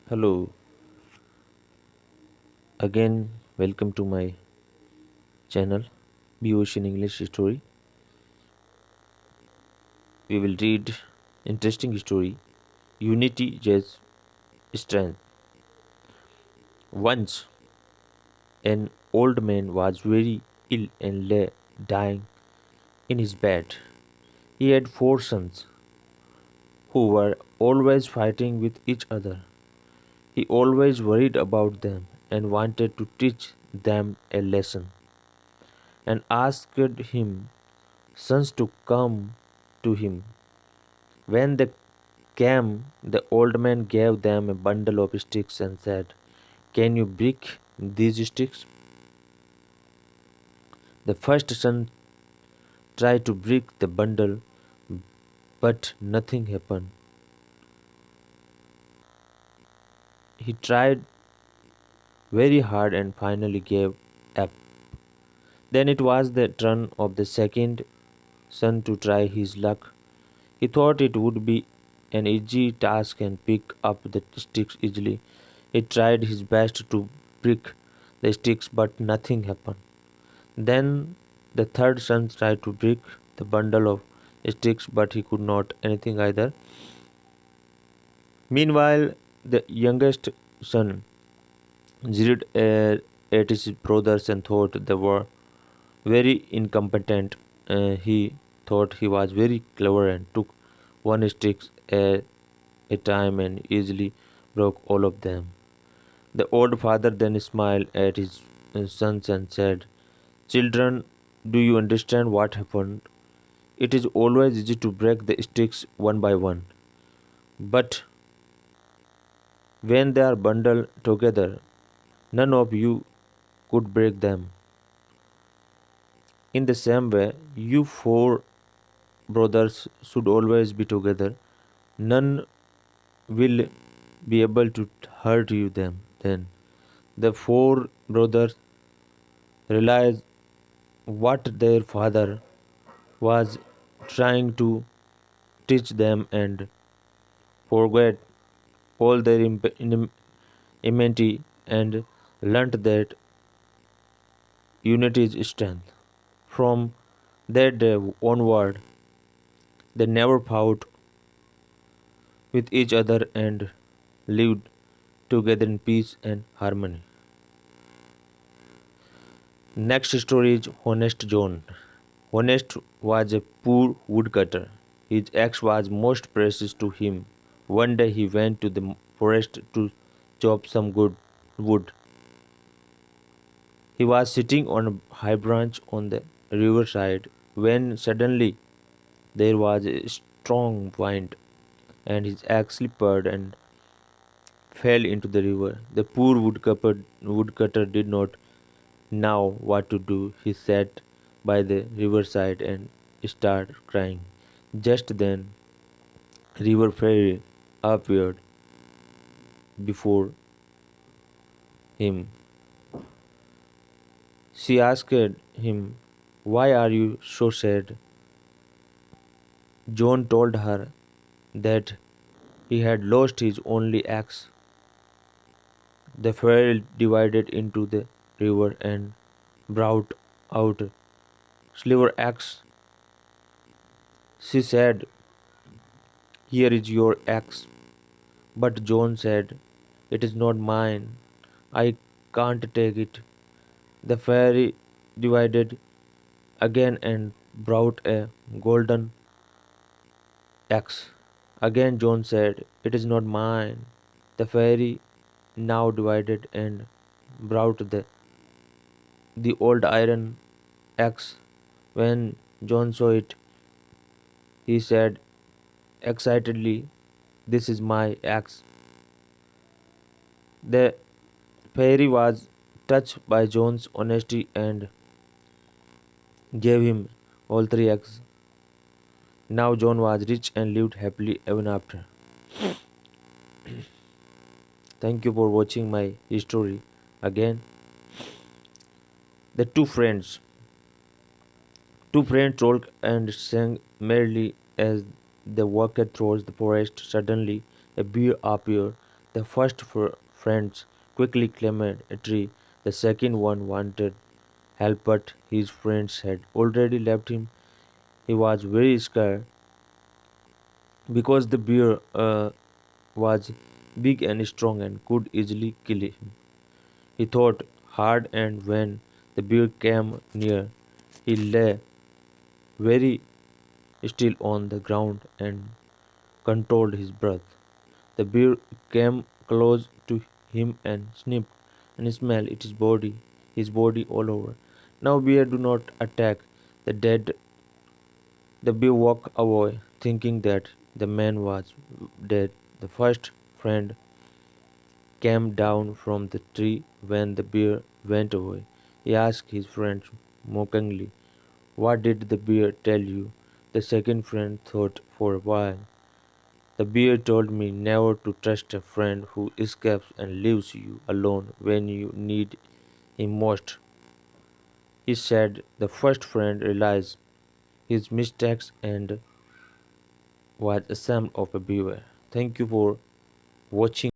Hello, again, welcome to my channel, Be Ocean English Story. We will read interesting story, Unity Jazz Strength. Once, an old man was very ill and lay dying in his bed. He had four sons who were always fighting with each other. He always worried about them and wanted to teach them a lesson and asked him sons to come to him. When they came, the old man gave them a bundle of sticks and said, "Can you break these sticks?" The first son tried to break the bundle, but nothing happened. He tried very hard and finally gave up. Then it was the turn of the second son to try his luck. He thought it would be an easy task and pick up the sticks easily. He tried his best to break the sticks, but nothing happened. Then the third son tried to break the bundle of sticks, but he could not anything either. Meanwhile, the youngest son jeered at his brothers and thought they were very incompetent. He thought he was very clever and took one stick a time and easily broke all of them. The old father then smiled at his sons and said, "Children, do you understand what happened? It is always easy to break the sticks one by one, but when they are bundled together, none of you could break them. In the same way, you four brothers should always be together. None will be able to hurt you them then." The four brothers realized what their father was trying to teach them and forget all their enmity and learnt that unity is strength. From that day onward, they never fought with each other and lived together in peace and harmony. Next story is Honest John. Honest was a poor woodcutter. His axe was most precious to him. One day he went to the forest to chop some good wood. He was sitting on a high branch on the riverside when suddenly there was a strong wind and his axe slipped and fell into the river. The poor woodcutter did not know what to do. He sat by the riverside and started crying. Just then, River Fairy appeared before him. She asked him, "Why are you so sad?" John told her that he had lost his only axe. The fairy divided into the river and brought out silver axe. She said, "Here is your axe." But John said, "It is not mine. I can't take it." The fairy divided again and brought a golden axe. Again John said, "It is not mine." The fairy now divided and brought the old iron axe. When John saw it, he said excitedly, "This is my axe." The fairy was touched by John's honesty and gave him all three axes. Now John was rich and lived happily ever after. Thank you for watching my story. Again, the two friends talked and sang merrily as they walked through the forest. Suddenly, a bear appeared. The first friends quickly climbed a tree. The second one wanted help, but his friends had already left him. He was very scared because the bear was big and strong and could easily kill him. He thought hard, and when the bear came near, he lay very still on the ground and controlled his breath. The bear came close to him and sniffed and smelled his body all over. Now bear do not attack the dead. The bear walked away, thinking that the man was dead. The first friend came down from the tree when the bear went away. He asked his friend mockingly, "What did the bear tell you?" The second friend thought for a while. "The bear told me never to trust a friend who escapes and leaves you alone when you need him most." He said the first friend realized his mistakes and was ashamed of a bear. Thank you for watching.